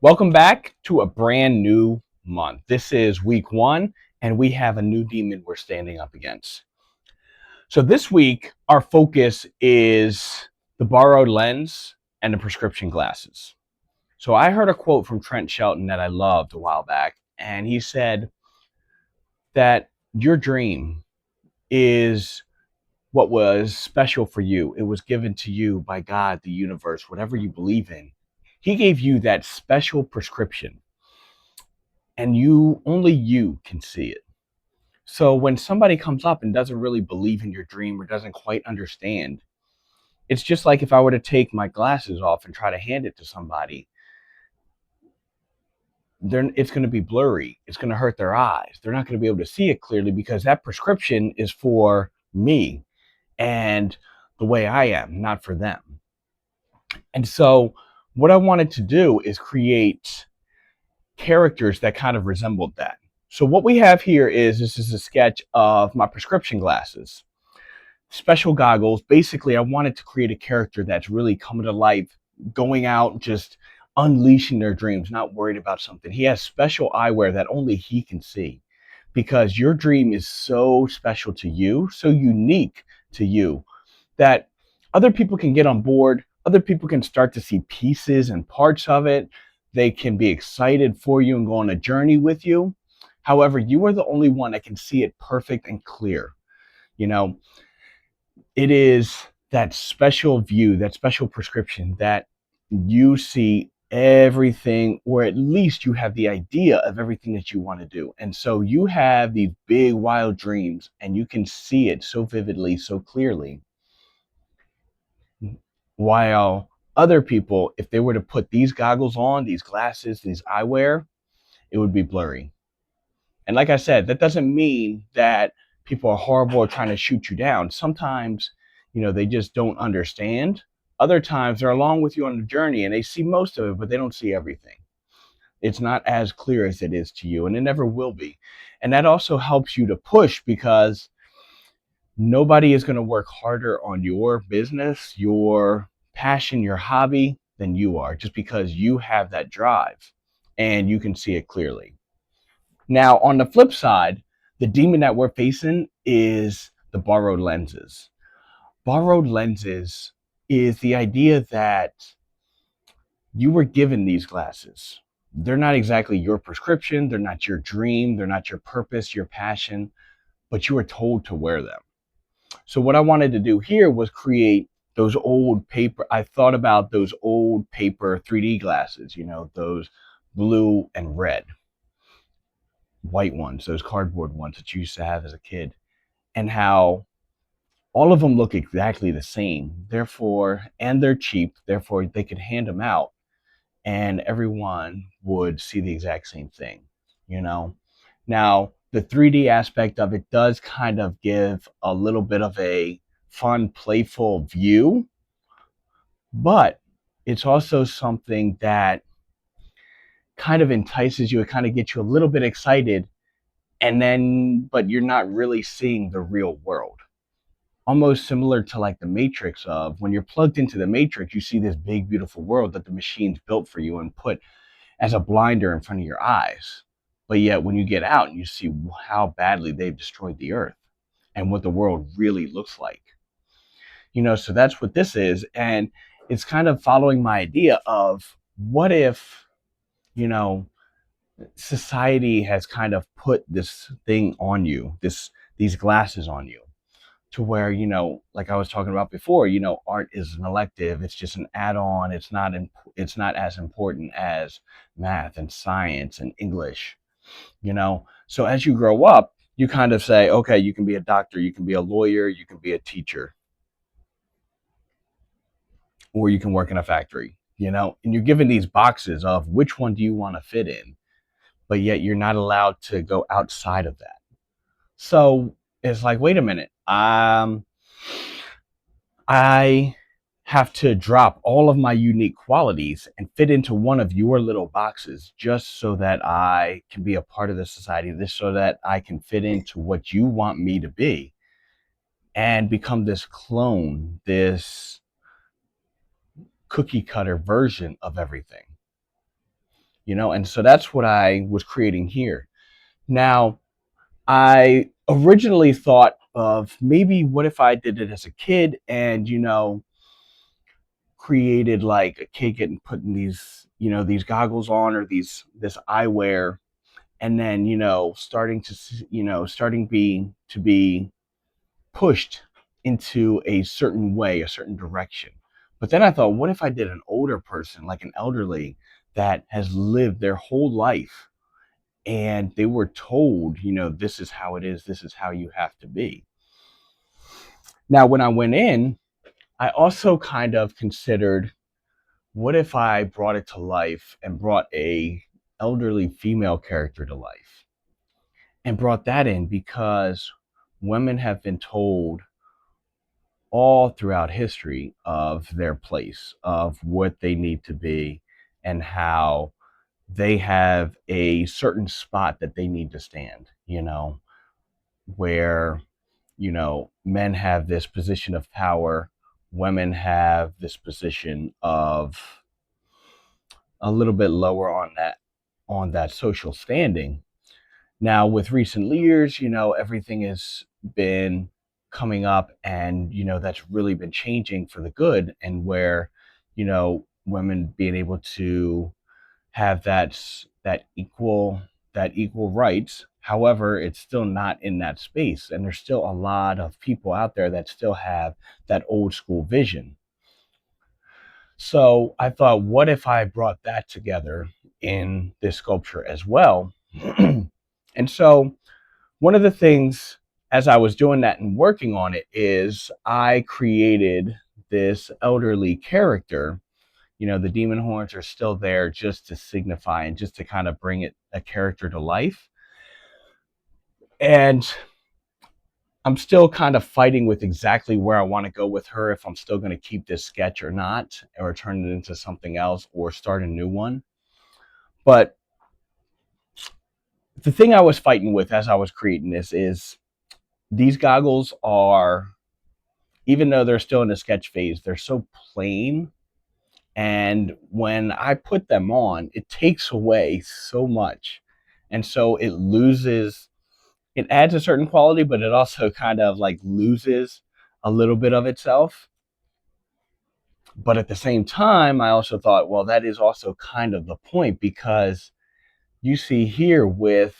Welcome back to a brand new month. This is week 1, and we have a new demon we're standing up against. So, this week, our focus is the borrowed lens and the prescription glasses. So, I heard a quote from Trent Shelton that I loved a while back, and he said that your dream is what was special for you. It was given to you by God, the universe, whatever you believe in. He gave you that special prescription, and only you can see it. So when somebody comes up and doesn't really believe in your dream or doesn't quite understand, it's just like if I were to take my glasses off and try to hand it to somebody, it's going to be blurry. It's going to hurt their eyes. They're not going to be able to see it clearly because that prescription is for me and the way I am, not for them. And so what I wanted to do is create characters that kind of resembled that. So what we have here is this is a sketch of my prescription glasses, special goggles. Basically, I wanted to create a character that's really coming to life, going out, just unleashing their dreams, not worried about something. He has special eyewear that only he can see because your dream is so special to you, so unique to you, that other people can get on board. Other people can start to see pieces and parts of it. They can be excited for you and go on a journey with you. However, you are the only one that can see it perfect and clear. You know, it is that special view, that special prescription that you see everything, or at least you have the idea of everything that you want to do. And so you have these big, wild dreams, and you can see it so vividly, so clearly. While other people, if they were to put these goggles on, these glasses, these eyewear, it would be blurry. And like I said, that doesn't mean that people are horrible or trying to shoot you down. Sometimes, they just don't understand. Other times they're along with you on the journey and they see most of it, but they don't see everything. It's not as clear as it is to you, and it never will be. And that also helps you to push because nobody is going to work harder on your business, your passion, your hobby than you are, just because you have that drive and you can see it clearly. Now, on the flip side, the demon that we're facing is the borrowed lenses. Borrowed lenses is the idea that you were given these glasses. They're not exactly your prescription, they're not your dream, they're not your purpose, your passion, but you were told to wear them. So what I wanted to do here was create those old paper. I thought about those old paper 3D glasses, those blue and red, white ones, those cardboard ones that you used to have as a kid, and how all of them look exactly the same. Therefore, and they're cheap, therefore they could hand them out and everyone would see the exact same thing, you know? Now, the 3D aspect of it does kind of give a little bit of a fun, playful view, but it's also something that kind of entices you. It kind of gets you a little bit excited, but you're not really seeing the real world. Almost similar to like the Matrix, of when you're plugged into the Matrix, you see this big, beautiful world that the machines built for you and put as a blinder in front of your eyes. But yet, when you get out and you see how badly they've destroyed the earth and what the world really looks like, so that's what this is. And it's kind of following my idea of what if, you know, society has kind of put this thing on you, these glasses on you, to where, like I was talking about before, art is an elective. It's just an add-on. It's not as important as math and science and English. So as you grow up, you kind of say, okay, you can be a doctor, you can be a lawyer, you can be a teacher, or you can work in a factory. And you're given these boxes of which one do you want to fit in, but yet you're not allowed to go outside of that. So it's like, wait a minute, I have to drop all of my unique qualities and fit into one of your little boxes just so that I can be a part of the society, this so that I can fit into what you want me to be and become this clone, this cookie cutter version of everything, and so that's what I was creating here. Now, I originally thought of maybe what if I did it as a kid and, created like a kid getting putting these goggles on or this eyewear, and then, starting being to be pushed into a certain way, a certain direction. But then I thought, what if I did an older person, like an elderly that has lived their whole life and they were told, this is how it is, this is how you have to be. Now, when I went in, I also kind of considered, what if I brought it to life and brought a elderly female character to life and brought that in because women have been told all throughout history of their place, of what they need to be, and how they have a certain spot that they need to stand, where, men have this position of power, women have this position of a little bit lower on that social standing. Now, with recent years, everything has been coming up, and that's really been changing for the good, and where women being able to have that equal rights. However, it's still not in that space, and there's still a lot of people out there that still have that old school vision. So I thought, what if I brought that together in this sculpture as well? And so one of the things, as I was doing that and working on it, is I created this elderly character. The demon horns are still there just to signify and just to kind of bring a character to life. And I'm still kind of fighting with exactly where I want to go with her, if I'm still going to keep this sketch or not, or turn it into something else or start a new one. But the thing I was fighting with as I was creating this is, these goggles are, even though they're still in the sketch phase, they're so plain. And when I put them on, it takes away so much. And so it adds a certain quality, but it also kind of like loses a little bit of itself. But at the same time, I also thought, well, that is also kind of the point, because you see here with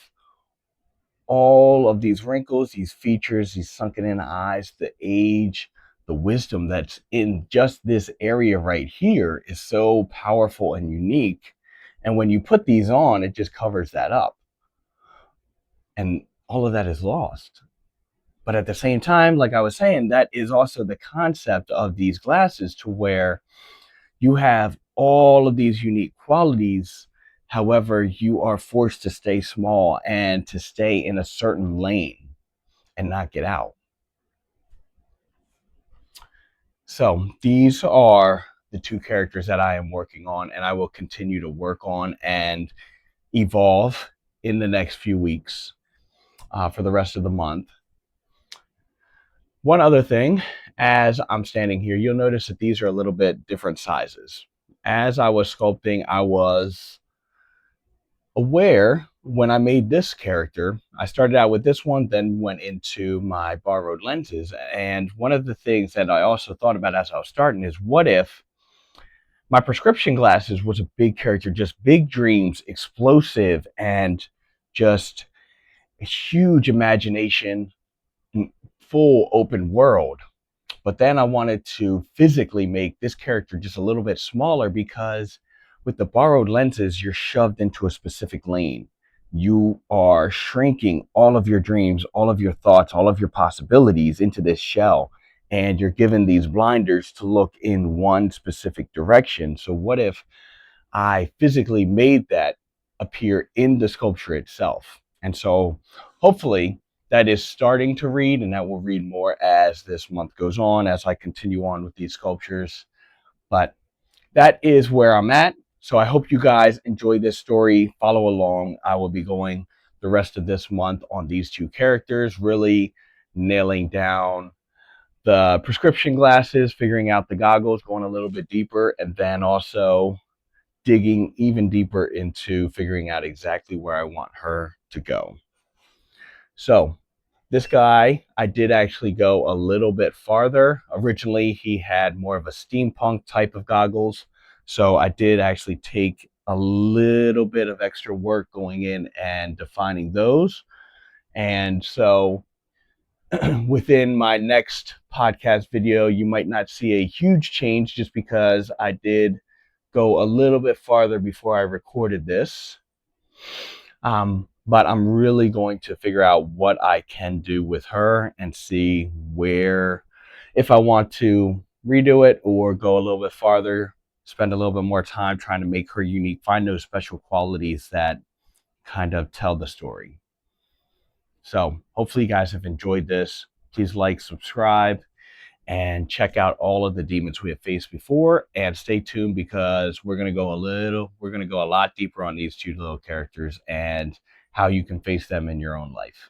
all of these wrinkles, these features, these sunken in eyes, the age, the wisdom that's in just this area right here is so powerful and unique. And when you put these on, it just covers that up. And all of that is lost. But at the same time, like I was saying, that is also the concept of these glasses, to where you have all of these unique qualities. However, you are forced to stay small and to stay in a certain lane and not get out. So these are the two characters that I am working on, and I will continue to work on and evolve in the next few weeks, for the rest of the month. One other thing, as I'm standing here, you'll notice that these are a little bit different sizes. As I was sculpting, I was aware, when I made this character, I started out with this one, then went into my borrowed lenses. And one of the things that I also thought about as I was starting is, what if my prescription glasses was a big character, just big dreams, explosive, and just a huge imagination, full open world. But then I wanted to physically make this character just a little bit smaller, because with the borrowed lenses, you're shoved into a specific lane. You are shrinking all of your dreams, all of your thoughts, all of your possibilities into this shell. And you're given these blinders to look in one specific direction. So what if I physically made that appear in the sculpture itself? And so hopefully that is starting to read, and that will read more as this month goes on, as I continue on with these sculptures. But that is where I'm at. So I hope you guys enjoy this story. Follow along. I will be going the rest of this month on these two characters, really nailing down the prescription glasses, figuring out the goggles, going a little bit deeper, and then also digging even deeper into figuring out exactly where I want her to go. So this guy, I did actually go a little bit farther. Originally, he had more of a steampunk type of goggles. So I did actually take a little bit of extra work going in and defining those. And so within my next podcast video, you might not see a huge change just because I did go a little bit farther before I recorded this. But I'm really going to figure out what I can do with her and see where, if I want to redo it or go a little bit farther, spend a little bit more time trying to make her unique, find those special qualities that kind of tell the story. So hopefully you guys have enjoyed this. Please like, subscribe, and check out all of the demons we have faced before, and stay tuned because we're going to go a lot deeper on these two little characters and how you can face them in your own life.